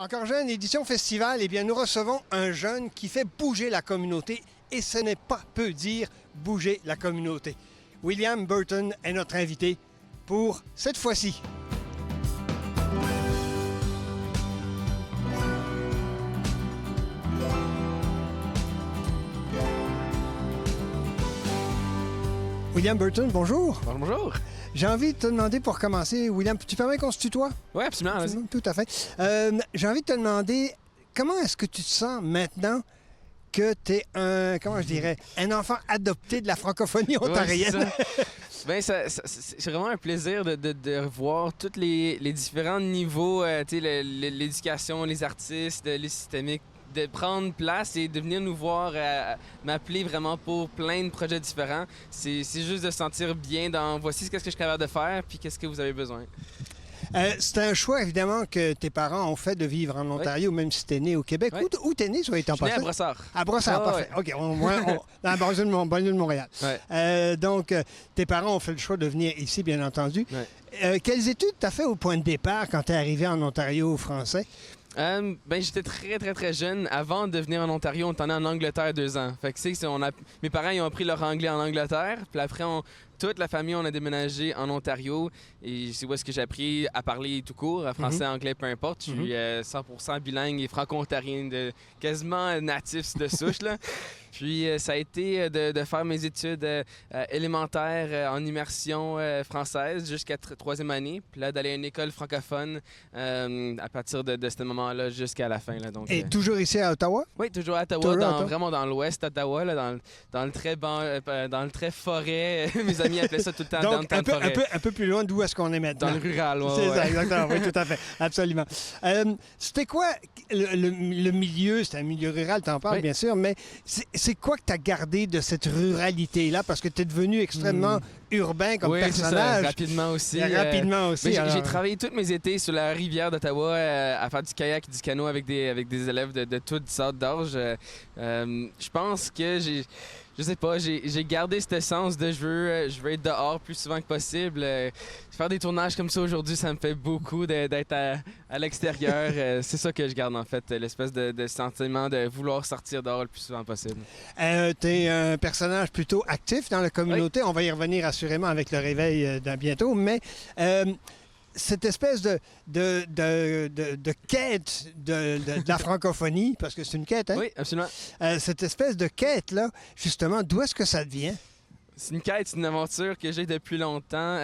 Encore jeune, édition festival, eh bien, nous recevons un jeune qui fait bouger la communauté et ce n'est pas peu dire bouger la communauté. William Burton est notre invité pour cette fois-ci. William Burton, bonjour. Bonjour. J'ai envie de te demander pour commencer, William, tu permets qu'on se tutoie? Oui, absolument. Vas-y. Tout à fait. J'ai envie de te demander, comment est-ce que tu te sens maintenant que tu es un enfant adopté de la francophonie ontarienne? Ouais, c'est vraiment un plaisir de revoir tous les différents niveaux, l'éducation, les artistes, les systémiques, de prendre place et de venir nous voir, m'appeler vraiment pour plein de projets différents. C'est juste de se sentir bien dans voici ce que je suis capable de faire, puis qu'est-ce que vous avez besoin. C'est un choix, évidemment, que tes parents ont fait de vivre en Ontario, même si tu es né au Québec. Oui. Où tu es né, soit étant passé? Je suis né à Brossard. À Brossard, parfait. Ouais. OK, dans la banlieue de Montréal. Ouais. Donc, tes parents ont fait le choix de venir ici, bien entendu. Ouais. Quelles études tu as fait au point de départ quand tu es arrivé en Ontario français? J'étais très jeune. Avant de venir en Ontario, on était en Angleterre 2 ans. Fait que mes parents ils ont appris leur anglais en Angleterre. Puis après, toute la famille, on a déménagé en Ontario. Et c'est où est-ce que j'ai appris à parler tout court, français, anglais, peu importe. Je suis 100% bilingue et franco-ontarien, quasiment natif de souche, là. Puis ça a été de faire mes études élémentaires en immersion française jusqu'à 3e année. Puis là, d'aller à une école francophone à partir de ce moment-là jusqu'à la fin. Là, donc, Et toujours ici à Ottawa? Oui, toujours à Ottawa, vraiment dans l'ouest d'Ottawa, dans le très forêt. Mes amis appelaient ça tout le temps donc, dans le forêt. un peu plus loin d'où est-ce qu'on est maintenant. Dans le rural, oui. C'est ça, exactement. Oui, tout à fait. Absolument. C'était quoi le milieu? C'était un milieu rural, t'en parles, bien sûr, mais c'est quoi que tu as gardé de cette ruralité-là? Parce que tu es devenu extrêmement urbain comme personnage. Ça, rapidement aussi. Rapidement aussi. J'ai travaillé tous mes étés sur la rivière d'Ottawa à faire du kayak et du canot avec des élèves de toutes sortes d'âges. Je pense que je sais pas, j'ai gardé cette essence de je veux être dehors plus souvent que possible. Faire des tournages comme ça aujourd'hui, ça me fait beaucoup d'être à l'extérieur. C'est ça que je garde en fait, l'espèce de sentiment de vouloir sortir dehors le plus souvent possible. Tu es un personnage plutôt actif dans la communauté. Oui. On va y revenir assurément avec le réveil d'un bientôt, mais cette espèce de quête de la francophonie, parce que c'est une quête, hein? Oui, absolument. Cette espèce de quête-là, justement, d'où est-ce que ça vient? C'est une quête, c'est une aventure que j'ai depuis longtemps.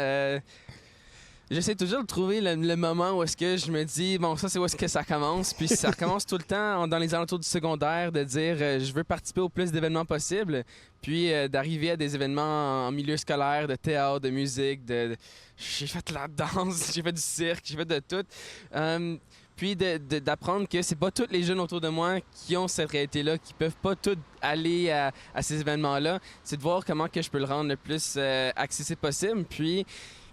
J'essaie toujours de trouver le moment où est-ce que je me dis, bon, ça, c'est où est-ce que ça commence. Puis ça recommence tout le temps dans les alentours du secondaire de dire, je veux participer au plus d'événements possibles. Puis d'arriver à des événements en milieu scolaire, de théâtre, de musique, j'ai fait de la danse, j'ai fait du cirque, j'ai fait de tout. Puis d'apprendre que c'est pas tous les jeunes autour de moi qui ont cette réalité-là, qui peuvent pas tous aller à ces événements-là. C'est de voir comment que je peux le rendre le plus accessible possible. Puis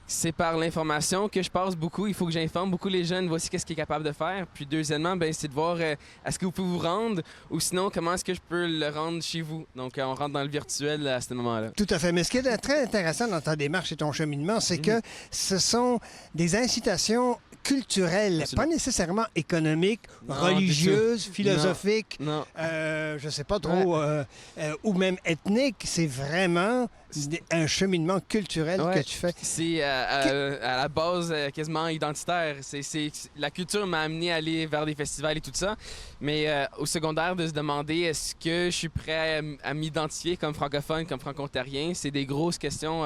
c'est par l'information que je passe beaucoup. Il faut que j'informe beaucoup les jeunes. Voici qu'est-ce qu'il est capable de faire. Puis deuxièmement, c'est de voir est-ce que vous pouvez vous rendre ou sinon comment est-ce que je peux le rendre chez vous. Donc on rentre dans le virtuel à ce moment-là. Tout à fait. Mais ce qui est très intéressant dans ta démarche et ton cheminement, c'est que ce sont des incitations culturelles, absolument. pas nécessairement économiques, Non, religieuses, philosophiques, Non. je sais pas trop, ou même ethniques. C'est vraiment un cheminement culturel que tu fais. C'est à la base quasiment identitaire. La culture m'a amené à aller vers des festivals et tout ça. Mais au secondaire, de se demander est-ce que je suis prêt à m'identifier comme francophone, comme franco-ontarien, c'est des grosses questions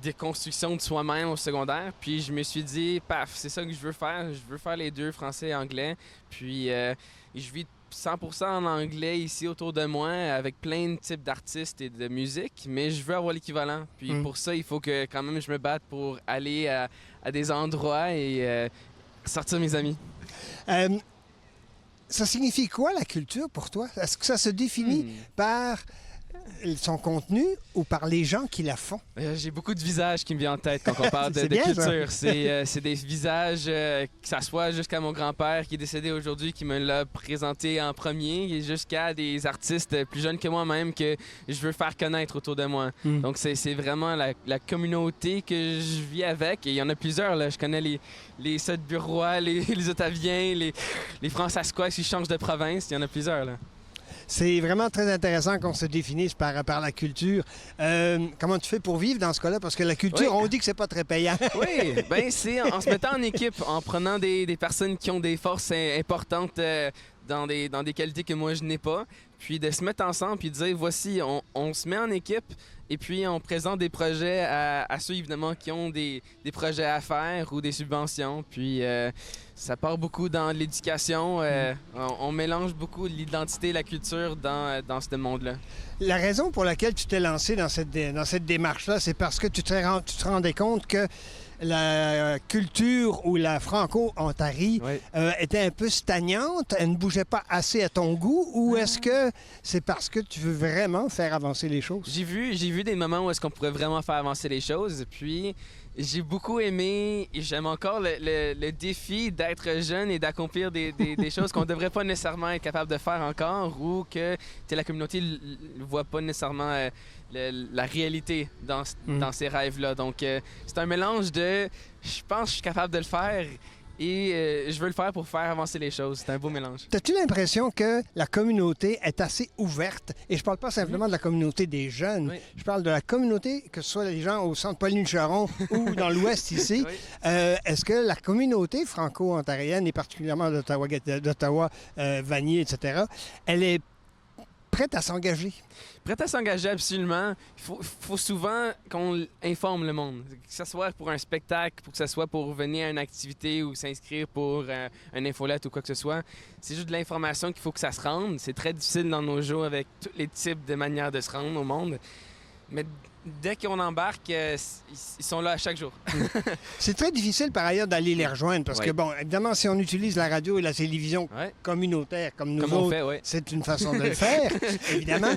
de construction de soi-même au secondaire. Puis je me suis dit, paf, c'est ça que je veux faire. Je veux faire les deux, français et anglais. Puis je vis 100% en anglais ici autour de moi avec plein de types d'artistes et de musique, mais je veux avoir l'équivalent. Puis pour ça, il faut que quand même je me batte pour aller à des endroits et sortir mes amis. Ça signifie quoi la culture pour toi? Est-ce que ça se définit par son contenu ou par les gens qui la font? J'ai beaucoup de visages qui me viennent en tête quand on parle de bien, culture. C'est des visages, que ça soit jusqu'à mon grand-père qui est décédé aujourd'hui, qui me l'a présenté en premier, et jusqu'à des artistes plus jeunes que moi-même que je veux faire connaître autour de moi. Donc, c'est vraiment la communauté que je vis avec. Et il y en a plusieurs. Là. Je connais les Sudburois, les Ottaviens, les Françaisquois qui changent de province. Il y en a plusieurs. Là. C'est vraiment très intéressant qu'on se définisse par la culture. Comment tu fais pour vivre dans ce cas-là? Parce que la culture, on dit que c'est pas très payant. Oui, bien c'est en se mettant en équipe, en prenant des personnes qui ont des forces importantes dans des qualités que moi je n'ai pas, puis de se mettre ensemble puis de dire voici, on se met en équipe et puis on présente des projets à ceux évidemment qui ont des projets à faire ou des subventions. Puis ça part beaucoup dans l'éducation. On mélange beaucoup l'identité et la culture dans ce monde-là. La raison pour laquelle tu t'es lancé dans cette démarche-là, c'est parce que tu te rendais compte que la culture ou la franco-ontarie était un peu stagnante, elle ne bougeait pas assez à ton goût, ou est-ce que c'est parce que tu veux vraiment faire avancer les choses? J'ai vu des moments où est-ce qu'on pourrait vraiment faire avancer les choses, puis j'ai beaucoup aimé et j'aime encore le défi d'être jeune et d'accomplir des choses qu'on ne devrait pas nécessairement être capable de faire encore, ou que la communauté ne voit pas nécessairement la réalité dans ces rêves-là. Donc, c'est un mélange de « je pense que je suis capable de le faire » et je veux le faire pour faire avancer les choses. C'est un beau mélange. As-tu l'impression que la communauté est assez ouverte? Et je parle pas simplement de la communauté des jeunes. Je parle de la communauté, que ce soit les gens au centre Pauline-Charon ou dans l'Ouest ici. Est-ce que la communauté franco-ontarienne, et particulièrement d'Ottawa, Vanier, etc., elle est prête à s'engager? Prête à s'engager, absolument. Il faut souvent qu'on informe le monde. Que ce soit pour un spectacle, pour que ce soit pour venir à une activité ou s'inscrire pour un infolette ou quoi que ce soit. C'est juste de l'information qu'il faut que ça se rende. C'est très difficile dans nos jours avec tous les types de manières de se rendre au monde. Mais dès qu'on embarque, ils sont là à chaque jour. C'est très difficile, par ailleurs, d'aller les rejoindre parce que, bon, évidemment, si on utilise la radio et la télévision communautaire comme nous autres, c'est une façon de le faire, évidemment.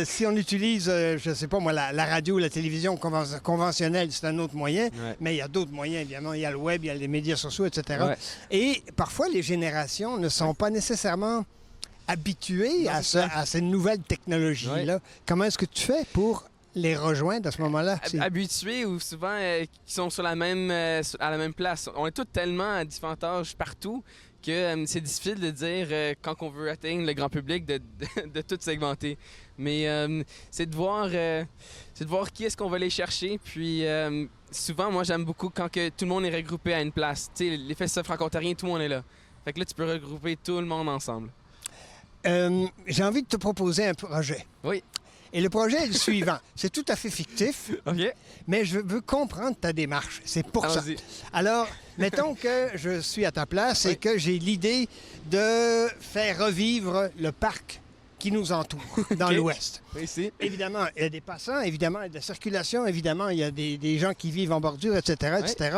Si on utilise, je ne sais pas moi, la radio ou la télévision conventionnelle, c'est un autre moyen, mais il y a d'autres moyens, évidemment. Il y a le web, il y a les médias sociaux, etc. Et parfois, les générations ne sont pas nécessairement habituées à ces nouvelles technologies-là. Comment est-ce que tu fais pour les rejoindre à ce moment-là? Habitués ou souvent qui sont à la même place. On est tous tellement à différents âges partout que c'est difficile de dire quand on veut atteindre le grand public de tout segmenter. Mais c'est de voir qui est-ce qu'on va aller chercher. Puis souvent, moi, j'aime beaucoup quand que tout le monde est regroupé à une place. Tu sais, les festivals franco-ontariens, tout le monde est là. Fait que là, tu peux regrouper tout le monde ensemble. J'ai envie de te proposer un projet. Oui. Et le projet est le suivant. C'est tout à fait fictif, mais je veux comprendre ta démarche. C'est pour ça. Alors, mettons que je suis à ta place et que j'ai l'idée de faire revivre le parc qui nous entoure dans l'Ouest. Évidemment, il y a des passants, évidemment, il y a de la circulation, évidemment, il y a des gens qui vivent en bordure, etc., etc.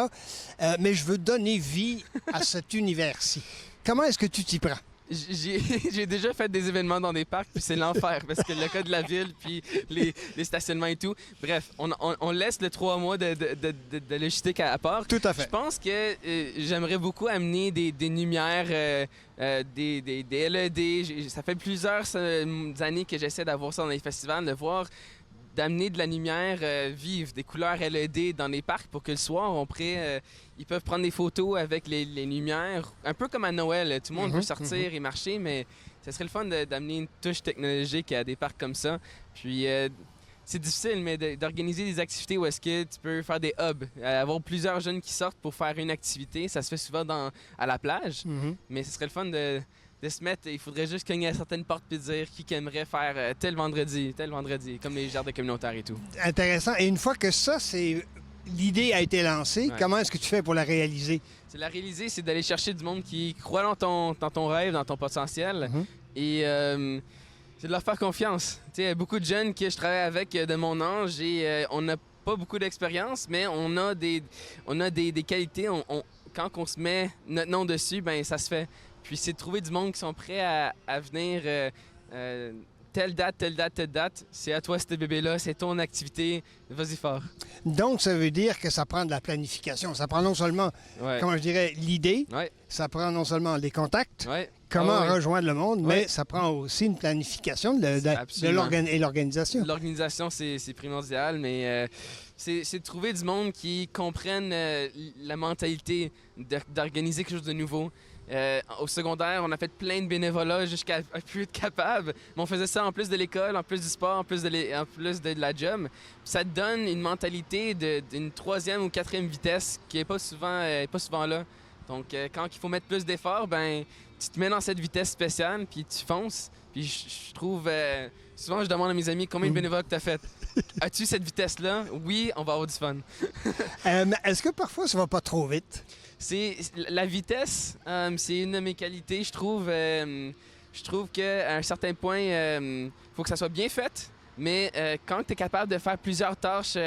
Mais je veux donner vie à cet univers-ci. Comment est-ce que tu t'y prends? J'ai déjà fait des événements dans des parcs, puis c'est l'enfer, parce que le cas de la ville, puis les stationnements et tout. Bref, on laisse le 3 mois de logistique à part. Tout à fait. Je pense que j'aimerais beaucoup amener des lumières, des LED. Ça fait plusieurs années que j'essaie d'avoir ça dans les festivals, de voir d'amener de la lumière vive, des couleurs LED dans les parcs pour que le soir, ils peuvent prendre des photos avec les lumières. Un peu comme à Noël, tout le monde veut sortir et marcher, mais ce serait le fun d'amener une touche technologique à des parcs comme ça. Puis c'est difficile, mais d'organiser des activités où est-ce que tu peux faire des hubs, avoir plusieurs jeunes qui sortent pour faire une activité. Ça se fait souvent à la plage, mais ce serait le fun de se mettre, il faudrait juste cogner à certaines portes et dire qui aimerait faire tel vendredi, comme les jardins communautaires et tout. Intéressant. Et une fois que l'idée a été lancée, comment est-ce que tu fais pour la réaliser? La réaliser, c'est d'aller chercher du monde qui croit dans ton rêve, dans ton potentiel. Et c'est de leur faire confiance. Tu sais, beaucoup de jeunes que je travaille avec de mon âge et on n'a pas beaucoup d'expérience, mais on a des qualités. Quand on se met notre nom dessus, ben ça se fait. Puis c'est de trouver du monde qui sont prêts à venir telle date, telle date, telle date, c'est à toi, ce bébé-là, c'est ton activité, vas-y fort. Donc, ça veut dire que ça prend de la planification. Ça prend non seulement, Ouais. comment je dirais, l'idée, Ouais. ça prend non seulement les contacts, Ouais. comment Ah ouais. rejoindre le monde, mais Ouais. ça prend aussi une planification de Absolument. et l'organisation. L'organisation, c'est primordial, mais c'est de trouver du monde qui comprenne la mentalité d'organiser quelque chose de nouveau. Au secondaire, on a fait plein de bénévolat jusqu'à plus être capable. Mais on faisait ça en plus de l'école, en plus du sport, en plus de la job. Puis ça te donne une mentalité d'une troisième ou quatrième vitesse qui n'est pas souvent là. Donc, quand il faut mettre plus d'efforts, ben, tu te mets dans cette vitesse spéciale, puis tu fonces. Puis je trouve... souvent, je demande à mes amis combien de bénévoles tu as fait. As-tu cette vitesse-là? Oui, on va avoir du fun. Est-ce que parfois ça va pas trop vite? La vitesse, c'est une de mes qualités, je trouve. Je trouve qu'à un certain point, il faut que ça soit bien fait. Mais quand tu es capable de faire plusieurs tâches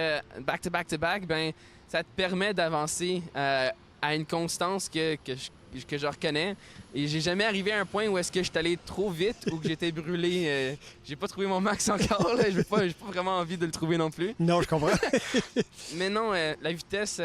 back-to-back-to-back, ben, ça te permet d'avancer à une constance que je reconnais. Et j'ai jamais arrivé à un point où est-ce que je suis allé trop vite ou que j'étais brûlé. J'ai pas trouvé mon max encore. Là. J'ai pas vraiment envie de le trouver non plus. Non, je comprends. Mais non, la vitesse...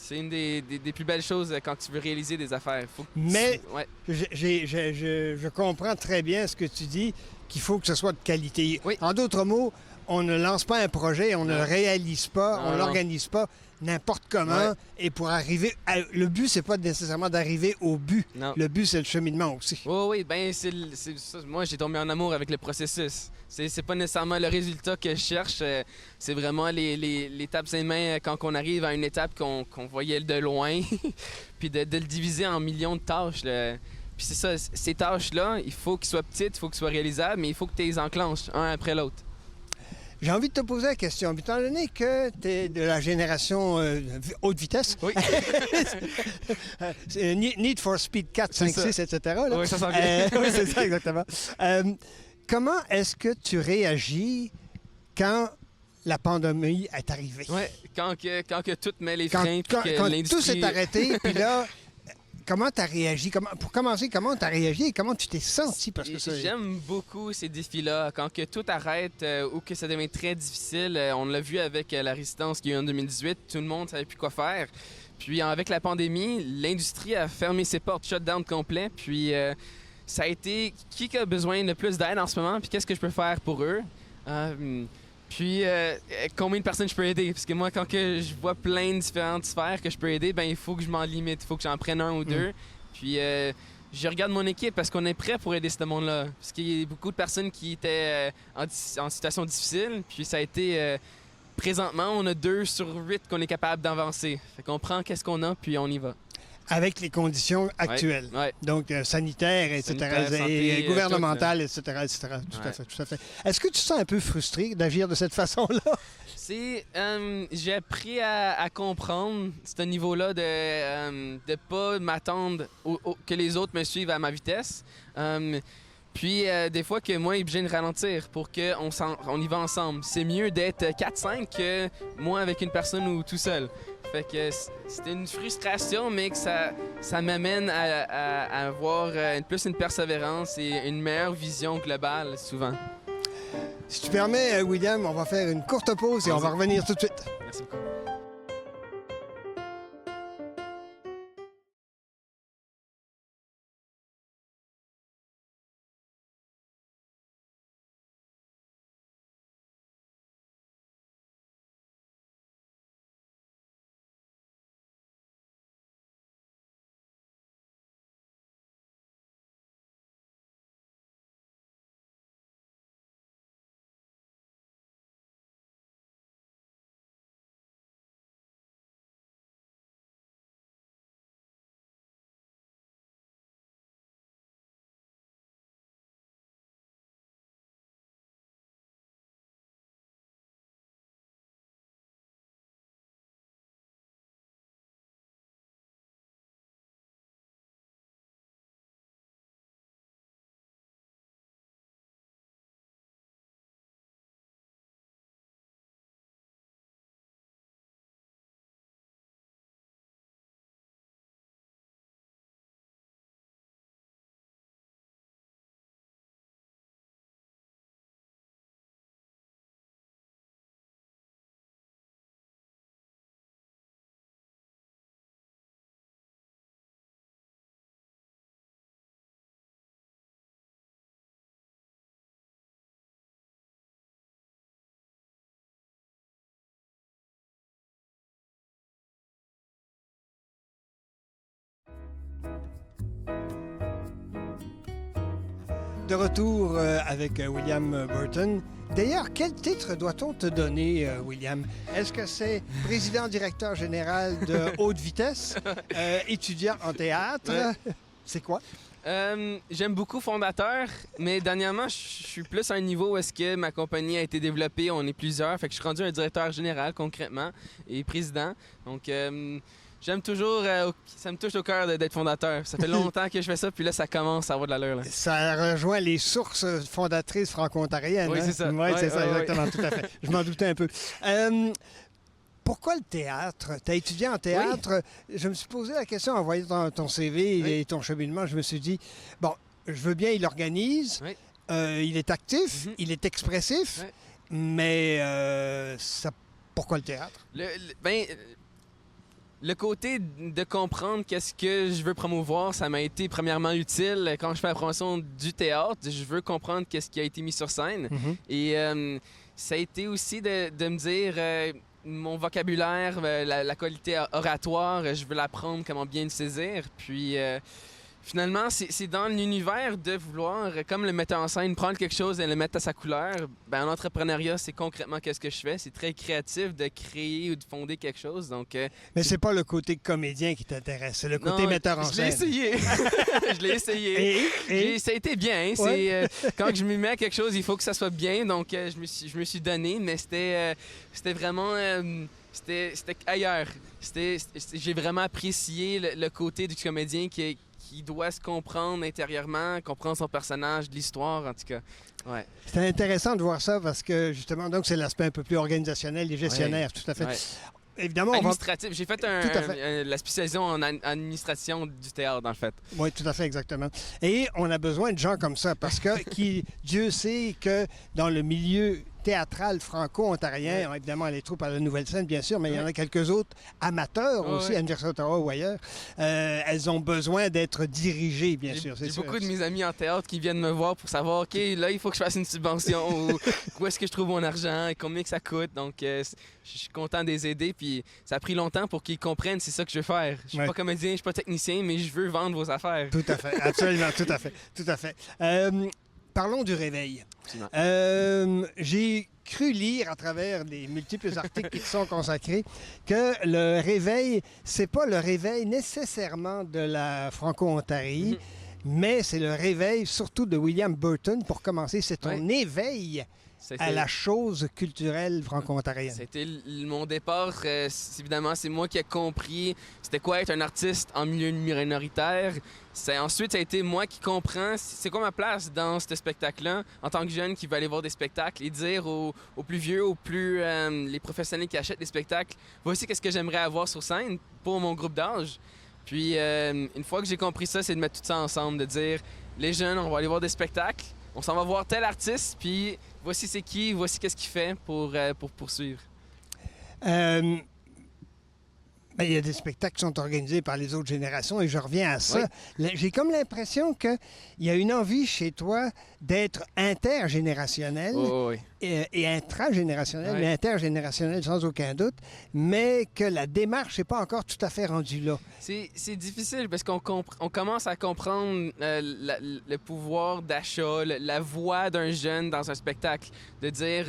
c'est une des plus belles choses quand tu veux réaliser des affaires. Mais ouais. je comprends très bien ce que tu dis, qu'il faut que ce soit de qualité. Oui. En d'autres mots, on ne lance pas un projet, on ne le réalise pas, on ne Non. l'organise pas n'importe comment. Ouais. Et pour arriver... Le but, c'est pas nécessairement d'arriver au but. Non. Le but, c'est le cheminement aussi. Oui, ben c'est ça. Moi, j'ai tombé en amour avec le processus. C'est pas nécessairement le résultat que je cherche. C'est vraiment l'étape et main quand on arrive à une étape qu'on voyait de loin. Puis de le diviser en millions de tâches. Puis c'est ça, ces tâches-là, il faut qu'elles soient petites, il faut qu'elles soient réalisables, mais il faut que tu les enclenches un après l'autre. J'ai envie de te poser la question. Étant donné que tu es de la génération haute vitesse, Oui. c'est Need for Speed 4, 5, 6, etc. Là. Oui, ça sent bien. Oui, c'est ça, exactement. Comment est-ce que tu réagis quand la pandémie est arrivée? Oui, quand que tout met les Quand, freins, puis quand- que quand l'industrie... tout s'est arrêté, puis là, comment tu as réagi? Pour commencer, comment tu as réagi et comment tu t'es senti? Parce que J'aime beaucoup ces défis-là. Quand que tout arrête ou que ça devient très difficile, on l'a vu avec la résistance qu'il y a eu en 2018, tout le monde ne savait plus quoi faire. Puis avec la pandémie, l'industrie a fermé ses portes, shutdown complet. Puis ça a été qui a besoin de plus d'aide en ce moment, puis qu'est-ce que je peux faire pour eux? Puis combien de personnes je peux aider? Parce que moi, quand que je vois plein de différentes sphères que je peux aider, ben il faut que je m'en limite, il faut que j'en prenne un ou deux. Puis je regarde mon équipe parce qu'on est prêt pour aider ce monde-là. Parce qu'il y a beaucoup de personnes qui étaient en situation difficile. Puis ça a été... présentement, on a 2 sur 8 qu'on est capable d'avancer. Fait qu'on prend qu'est-ce qu'on a, puis on y va. avec les conditions actuelles. Ouais. Donc, sanitaires, etc., Sanitaire, santé, et gouvernementales, tout, etc., etc. Tout à Ouais. fait, tout à fait. Est-ce que tu te sens un peu frustré d'agir de cette façon-là? J'ai appris à comprendre ce niveau-là de pas m'attendre que les autres me suivent à ma vitesse. Puis des fois que moi, il est obligé de ralentir pour qu'on y va ensemble. C'est mieux d'être 4-5 que moi avec une personne ou tout seul. Fait que c'était une frustration, mais que ça m'amène à avoir plus une persévérance et une meilleure vision globale souvent. Si tu permets, William, on va faire une courte pause et on va revenir tout de suite. Merci beaucoup. De retour avec William Burton. D'ailleurs, quel titre doit-on te donner, William? Est-ce que c'est président-directeur général de haute vitesse, étudiant en théâtre? Ouais. C'est quoi? J'aime beaucoup fondateur, mais dernièrement, je suis plus à un niveau où est-ce que ma compagnie a été développée. On est plusieurs, fait que je suis rendu un directeur général concrètement et président. Donc, j'aime toujours, ça me touche au cœur d'être fondateur. Ça fait longtemps que je fais ça, puis là, ça commence à avoir de l'allure. Là. Ça rejoint les sources fondatrices franco-ontariennes. Oui, hein? c'est ça. Oui, c'est ça, ouais, exactement, tout à fait. Je m'en doutais un peu. Pourquoi le théâtre? Tu as étudié en théâtre. Oui. Je me suis posé la question en voyant ton CV et ton cheminement. Je me suis dit, bon, je veux bien, il organise, il est actif, il est expressif, mais pourquoi le théâtre? Le côté de comprendre qu'est-ce que je veux promouvoir, ça m'a été premièrement utile quand je fais la promotion du théâtre. Je veux comprendre qu'est-ce qui a été mis sur scène. Et ça a été aussi de me dire mon vocabulaire, la qualité oratoire, je veux l'apprendre, comment bien le saisir. Puis finalement, c'est dans l'univers de vouloir, comme le metteur en scène, prendre quelque chose et le mettre à sa couleur. Ben, en entrepreneuriat, c'est concrètement qu'est-ce que je fais. C'est très créatif de créer ou de fonder quelque chose. Donc, mais c'est pas le côté comédien qui t'intéresse, c'est le côté metteur en scène. Je l'ai essayé. Je l'ai essayé. Ça a été bien. Ouais. Quand je m'y mets à quelque chose, il faut que ça soit bien. Donc, je me suis donné, mais c'était vraiment... C'était ailleurs. J'ai vraiment apprécié le côté du comédien qui doit se comprendre intérieurement, comprendre son personnage, l'histoire, en tout cas. Ouais. C'est intéressant de voir ça parce que, justement, donc c'est l'aspect un peu plus organisationnel et gestionnaire, tout à fait. Ouais. Évidemment, administratif. J'ai fait la spécialisation en administration du théâtre, dans le fait. Oui, tout à fait, exactement. Et on a besoin de gens comme ça parce que Dieu sait que dans le milieu théâtral franco-ontarien, évidemment, les troupes à la Nouvelle-Scène, bien sûr, mais il y en a quelques autres amateurs aussi, à l'Université d'Ottawa ou ailleurs. Elles ont besoin d'être dirigées, bien sûr. J'ai beaucoup de mes amis en théâtre qui viennent me voir pour savoir, OK, là, il faut que je fasse une subvention ou où est-ce que je trouve mon argent et combien que ça coûte. Donc, je suis content de les aider. Puis, ça a pris longtemps pour qu'ils comprennent c'est ça que je veux faire. Je suis pas comédien, je suis pas technicien, mais je veux vendre vos affaires. Tout à fait, absolument, tout à fait, tout à fait. Parlons du réveil. J'ai cru lire à travers des multiples articles qui sont consacrés que le réveil, c'est pas le réveil nécessairement de la Franco-Ontarie, mais c'est le réveil surtout de William Burton. Pour commencer, c'est ton éveil à la chose culturelle franco-ontarienne. C'était mon départ. Évidemment, c'est moi qui ai compris c'était quoi être un artiste en milieu minoritaire. Ensuite, ça a été moi qui comprends c'est quoi ma place dans ce spectacle-là en tant que jeune qui veut aller voir des spectacles et dire aux plus vieux, les professionnels qui achètent des spectacles, voici qu'est-ce que j'aimerais avoir sur scène pour mon groupe d'âge. Puis, une fois que j'ai compris ça, c'est de mettre tout ça ensemble, de dire les jeunes, on va aller voir des spectacles. On s'en va voir tel artiste, puis voici c'est qui, voici qu'est-ce qu'il fait pour poursuivre. Il y a des spectacles qui sont organisés par les autres générations et je reviens à ça. Oui. J'ai comme l'impression qu'il y a une envie chez toi d'être intergénérationnel et intragénérationnel, mais intergénérationnel sans aucun doute, mais que la démarche n'est pas encore tout à fait rendue là. C'est difficile parce qu'on commence à comprendre le pouvoir d'achat, la voix d'un jeune dans un spectacle. De dire,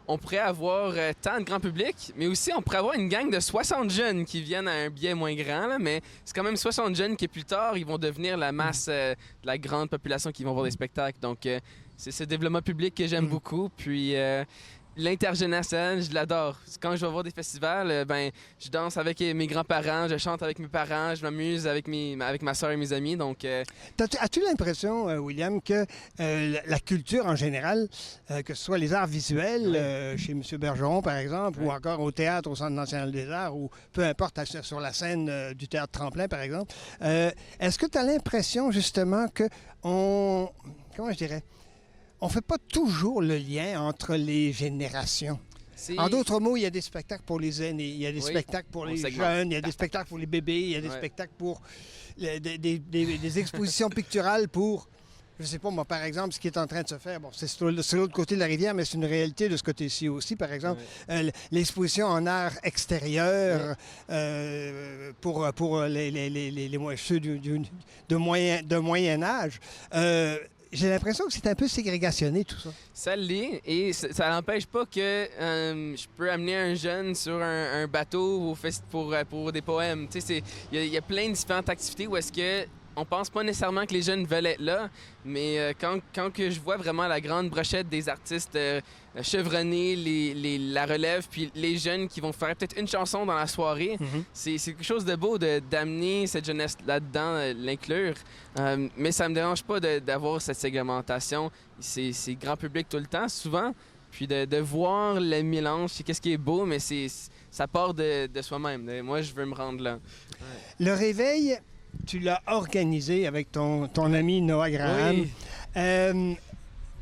on pourrait avoir tant de grand public, mais aussi on pourrait avoir une gang de 60 jeunes qui viennent à un billet moins grand, là, mais c'est quand même 60 jeunes qui, plus tard, ils vont devenir la masse de la grande population qui vont voir des spectacles. Donc, c'est ce développement public que j'aime beaucoup. Puis, l'intergénérationnel, je l'adore. Quand je vais voir des festivals, je danse avec mes grands-parents, je chante avec mes parents, je m'amuse avec ma soeur et mes amis. Donc, as-tu l'impression, William, que la culture en général, que ce soit les arts visuels, chez M. Bergeron, par exemple, ou encore au théâtre, au Centre national des arts, ou peu importe, sur la scène du Théâtre Tremplin, par exemple, est-ce que tu as l'impression, justement, comment je dirais, on ne fait pas toujours le lien entre les générations. En d'autres mots, il y a des spectacles pour les aînés, il y a des spectacles pour les jeunes, il y a des spectacles pour les bébés, il y a des spectacles pour des expositions picturales pour, je ne sais pas, moi, par exemple, ce qui est en train de se faire, bon, c'est sur l'autre côté de la rivière, mais c'est une réalité de ce côté-ci aussi, par exemple, l'exposition en art extérieur pour ceux de moyen âge. j'ai l'impression que c'est un peu ségrégationné, tout ça. Ça l'est, et ça n'empêche pas que je peux amener un jeune sur un bateau pour des poèmes. Tu sais, il y a plein de différentes activités où est-ce que on pense pas nécessairement que les jeunes veulent être là, mais quand que je vois vraiment la grande brochette des artistes chevronnés, la relève, puis les jeunes qui vont faire peut-être une chanson dans la soirée, c'est quelque chose de beau d'amener cette jeunesse là-dedans, l'inclure. Mais ça me dérange pas d'avoir cette segmentation. C'est grand public tout le temps, souvent. Puis de voir le mélange, c'est qu'est-ce qui est beau, mais ça part de soi-même. Moi, je veux me rendre là. Ouais. Le réveil, tu l'as organisé avec ton ami Noah Graham. Oui.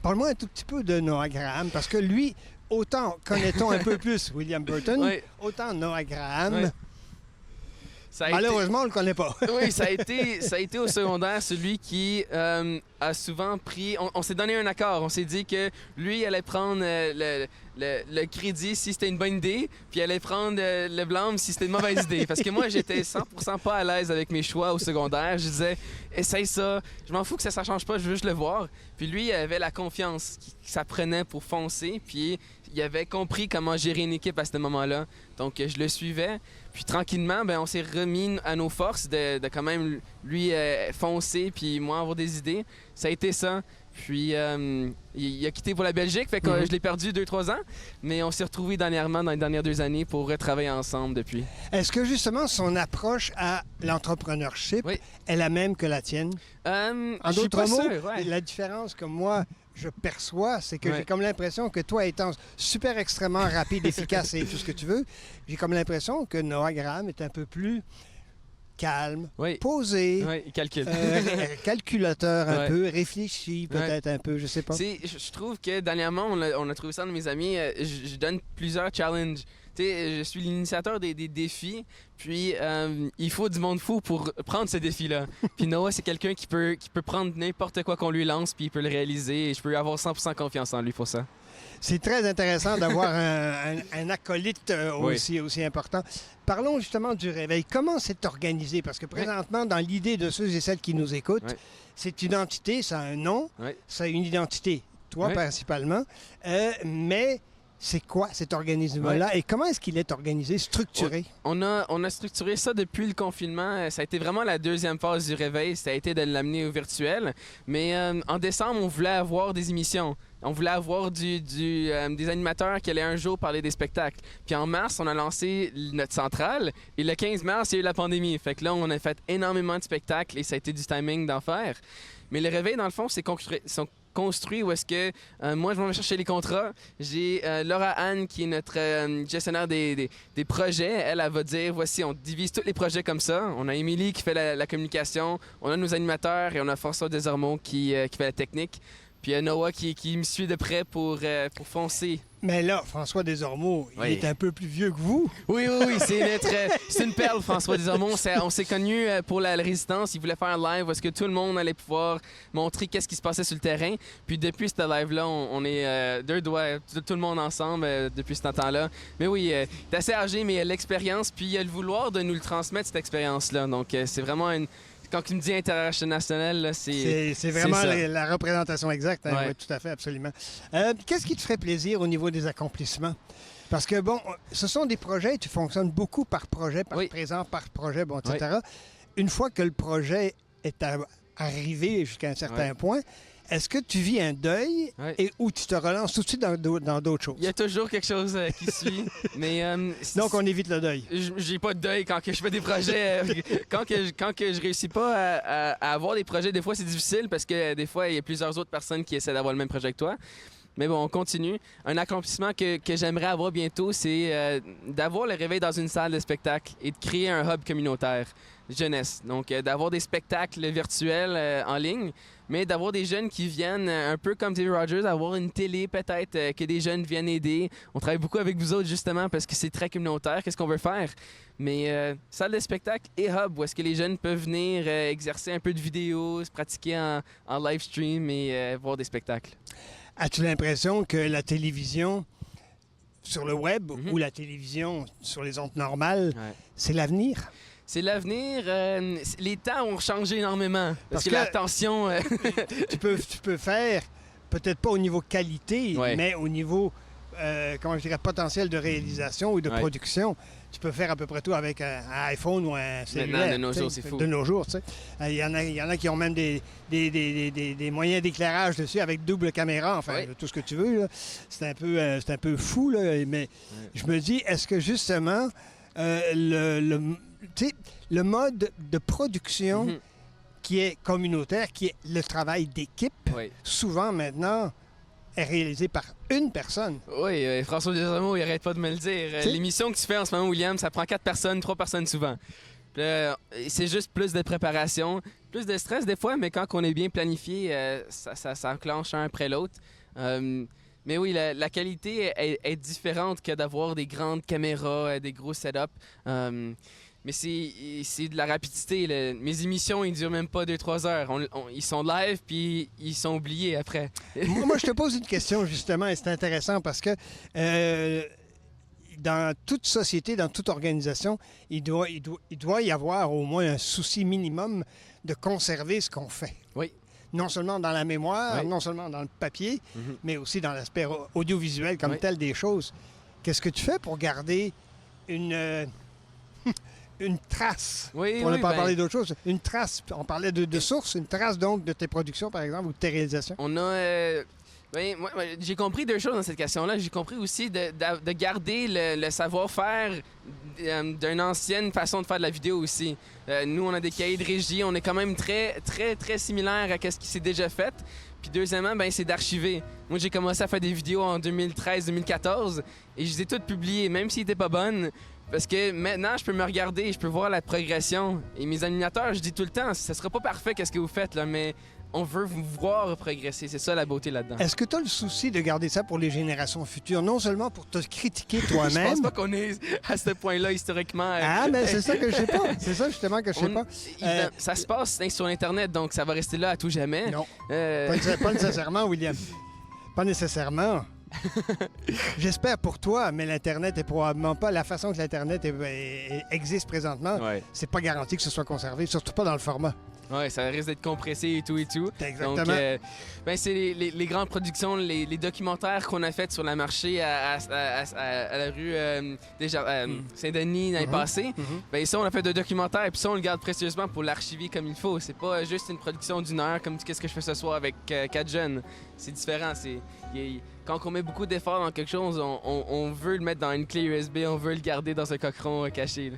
Parle-moi un tout petit peu de Noah Graham, parce que lui, autant connaît-on un peu plus William Burton, oui. autant Noah Graham, oui. malheureusement, on ne le connaît pas. Oui, ça a été au secondaire celui qui a souvent pris... On s'est donné un accord. On s'est dit que lui allait prendre le crédit si c'était une bonne idée, puis il allait prendre le blâme si c'était une mauvaise idée. Parce que moi, j'étais 100% pas à l'aise avec mes choix au secondaire. Je disais, essaye ça. Je m'en fous que ça change pas, je veux juste le voir. Puis lui, il avait la confiance que ça prenait pour foncer, puis il avait compris comment gérer une équipe à ce moment-là. Donc, je le suivais. Puis tranquillement, on s'est remis à nos forces de quand même lui foncer, puis moi avoir des idées. Ça a été ça. Puis il a quitté pour la Belgique, fait que je l'ai perdu 2-3 ans, mais on s'est retrouvés dernièrement dans les dernières 2 années pour retravailler ensemble depuis. Est-ce que justement son approche à l'entrepreneurship est la même que la tienne? En d'autres mots, la différence que moi je perçois, c'est que j'ai comme l'impression que toi, étant super extrêmement rapide, efficace et tout ce que tu veux, j'ai comme l'impression que Noah Graham est un peu plus calme, posé, calculateur un peu, réfléchi peut-être un peu, je sais pas. Je trouve que dernièrement, on a trouvé ça de mes amis, je donne plusieurs challenges. T'sais, je suis l'initiateur des défis, puis il faut du monde fou pour prendre ce défi-là. Puis Noah, c'est quelqu'un qui peut prendre n'importe quoi qu'on lui lance, puis il peut le réaliser, et je peux avoir 100% confiance en lui pour ça. C'est très intéressant d'avoir un acolyte aussi important. Parlons justement du réveil. Comment c'est organisé? Parce que présentement, dans l'idée de ceux et celles qui nous écoutent, c'est une entité, ça a un nom, ça a une identité, toi principalement, mais... C'est quoi cet organisme-là et comment est-ce qu'il est organisé, structuré? On a structuré ça depuis le confinement. Ça a été vraiment la deuxième phase du réveil. Ça a été de l'amener au virtuel. Mais en décembre, on voulait avoir des émissions. On voulait avoir des animateurs qui allaient un jour parler des spectacles. Puis en mars, on a lancé notre centrale. Et le 15 mars, il y a eu la pandémie. Fait que là, on a fait énormément de spectacles et ça a été du timing d'en faire. Mais le réveil, dans le fond, c'est construit où est-ce que moi, je vais me chercher les contrats. J'ai Laura Anne, qui est notre gestionnaire des projets. Elle va dire, voici, on divise tous les projets comme ça. On a Émilie qui fait la communication, on a nos animateurs et on a François Desormeaux qui fait la technique. Puis Noah qui me suit de près pour foncer. Mais là, François Desormeaux, il est un peu plus vieux que vous. Oui, c'est une perle, François Desormeaux. On s'est connus pour la Résistance. Il voulait faire un live où est-ce que tout le monde allait pouvoir montrer qu'est-ce qui se passait sur le terrain. Puis depuis ce live-là, on est deux doigts, tout le monde ensemble depuis ce temps-là. Mais oui, il est assez âgé, mais il a l'expérience. Puis il a le vouloir de nous le transmettre, cette expérience-là. Donc c'est vraiment Quand il me dit international, c'est vraiment la représentation exacte. Hein? Oui, tout à fait, absolument. Qu'est-ce qui te ferait plaisir au niveau des accomplissements? Parce que, bon, ce sont des projets, tu fonctionnes beaucoup par projet, par présent, par projet, bon, etc. Une fois que le projet est arrivé jusqu'à un certain point, est-ce que tu vis un deuil et où tu te relances tout de suite dans d'autres choses? Il y a toujours quelque chose qui suit. Mais, donc, on évite le deuil. J'ai pas de deuil quand que je fais des projets. Quand que je réussis pas à avoir des projets, des fois, c'est difficile parce que des fois, il y a plusieurs autres personnes qui essaient d'avoir le même projet que toi. Mais bon, on continue. Un accomplissement que j'aimerais avoir bientôt, c'est d'avoir le réveil dans une salle de spectacle et de créer un hub communautaire jeunesse. Donc, d'avoir des spectacles virtuels en ligne, mais d'avoir des jeunes qui viennent, un peu comme David Rogers, avoir une télé peut-être, que des jeunes viennent aider. On travaille beaucoup avec vous autres, justement, parce que c'est très communautaire. Qu'est-ce qu'on veut faire? Mais salle de spectacle et hub, où est-ce que les jeunes peuvent venir exercer un peu de vidéo, se pratiquer en live stream et voir des spectacles. As-tu l'impression que la télévision sur le web ou la télévision sur les ondes normales, c'est l'avenir? C'est l'avenir. Les temps ont changé énormément. Parce que que- la tension... Tu peux faire, peut-être pas au niveau qualité, Ouais. mais au niveau, comment je dirais, potentiel de réalisation ou de Ouais. production. Tu peux faire à peu près tout avec un iPhone ou un cellulaire. de nos tu sais, jours, c'est fou. De nos jours, tu sais. Il y en a qui ont même des moyens d'éclairage dessus avec double caméra, enfin, Ouais. tout ce que tu veux. Là. C'est un peu fou, là, mais je me dis, est-ce que justement, tu sais, le mode de production Mhm. qui est communautaire, qui est le travail d'équipe, Oui. souvent maintenant est réalisé par une personne. Oui, François Desormeaux, il arrête pas de me le dire. sais- L'émission que tu fais en ce moment, William, ça prend 4 personnes, 3 personnes souvent. Puis là, c'est juste plus de préparation, plus de stress des fois, mais quand on est bien planifié, ça enclenche un après l'autre. Mais oui, la qualité est différente que d'avoir des grandes caméras, des gros setups. Mais c'est de la rapidité. Mes émissions, ils durent même pas 2-3 heures. Ils sont live, puis ils sont oubliés après. Moi, je te pose une question, justement, et c'est intéressant parce que dans toute société, dans toute organisation, il doit y avoir au moins un souci minimum de conserver ce qu'on fait. Oui. Non seulement dans la mémoire, Oui. non seulement dans le papier, Mhm. mais aussi dans l'aspect audiovisuel comme Oui. tel des choses. Qu'est-ce que tu fais pour garder une, une trace, Oui, pour ne oui, pas ben- parler d'autre chose, une trace, on parlait de source, une trace donc de tes productions, par exemple, ou de tes réalisations? On a. Moi, j'ai compris 2 choses dans cette question-là. J'ai compris aussi de garder le savoir-faire d'une ancienne façon de faire de la vidéo aussi. Nous, on a des cahiers de régie. On est quand même très, très, très similaire à ce qui s'est déjà fait. Puis deuxièmement, c'est d'archiver. Moi, j'ai commencé à faire des vidéos en 2013-2014 et je les ai toutes publiées, même s'ils n'étaient pas bonnes. Parce que maintenant, je peux me regarder et je peux voir la progression. Et mes animateurs, je dis tout le temps, ça sera pas parfait qu'est-ce que vous faites, là, mais on veut vous voir progresser. C'est ça la beauté là-dedans. Est-ce que tu as le souci de garder ça pour les générations futures, non seulement pour te critiquer Je toi-même? pense pas qu'on est à ce point-là historiquement. Ah, mais c'est ça que je sais pas. C'est ça justement que je sais pas. Ça se passe sur Internet, donc ça va rester là à tout jamais. Non, Euh, pas nécessairement, William. Pas nécessairement. J'espère pour toi, mais l'Internet est probablement pas la façon que l'Internet existe présentement. ouais. C'est pas garanti que ce soit conservé, surtout pas dans le format. Ouais, ça risque d'être compressé et tout et tout. Exactement. Donc, c'est les grandes productions, les documentaires qu'on a fait sur la marché à la rue Saint-Denis l'année passée. Ben ça, on a fait de documentaires et puis ça, on le garde précieusement pour l'archiver comme il faut. C'est pas juste une production d'1 heure comme qu'est-ce que je fais ce soir avec 4 jeunes. C'est différent. Quand on met beaucoup d'efforts dans quelque chose, on veut le mettre dans une clé USB, on veut le garder dans un coqueron caché. Là.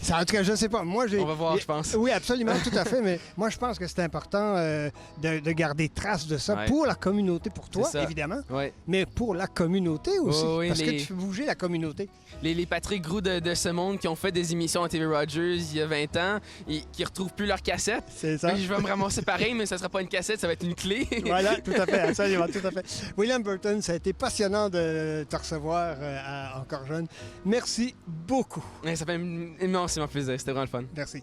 Ça, en tout cas, je sais pas. Moi, On va voir, je pense. Oui, absolument, tout à fait. Mais moi, je pense que c'est important de garder trace de ça Ouais. pour la communauté, pour toi, C'est ça. évidemment, Ouais. mais pour la communauté aussi. Oh, oui, parce que les- tu fais bouger la communauté. Les Patrick Groux de ce monde qui ont fait des émissions à TV Rogers il y a 20 ans et qui retrouvent plus leur cassette. C'est ça. Oui, je vais me ramasser pareil, mais ça sera pas une cassette, ça va être une clé. Voilà, tout à fait, absolument, tout à fait. William Burton, ça a été passionnant de te recevoir Encore Jeune. Merci beaucoup. Ouais, ça fait immensément plaisir, c'était vraiment le fun. Merci.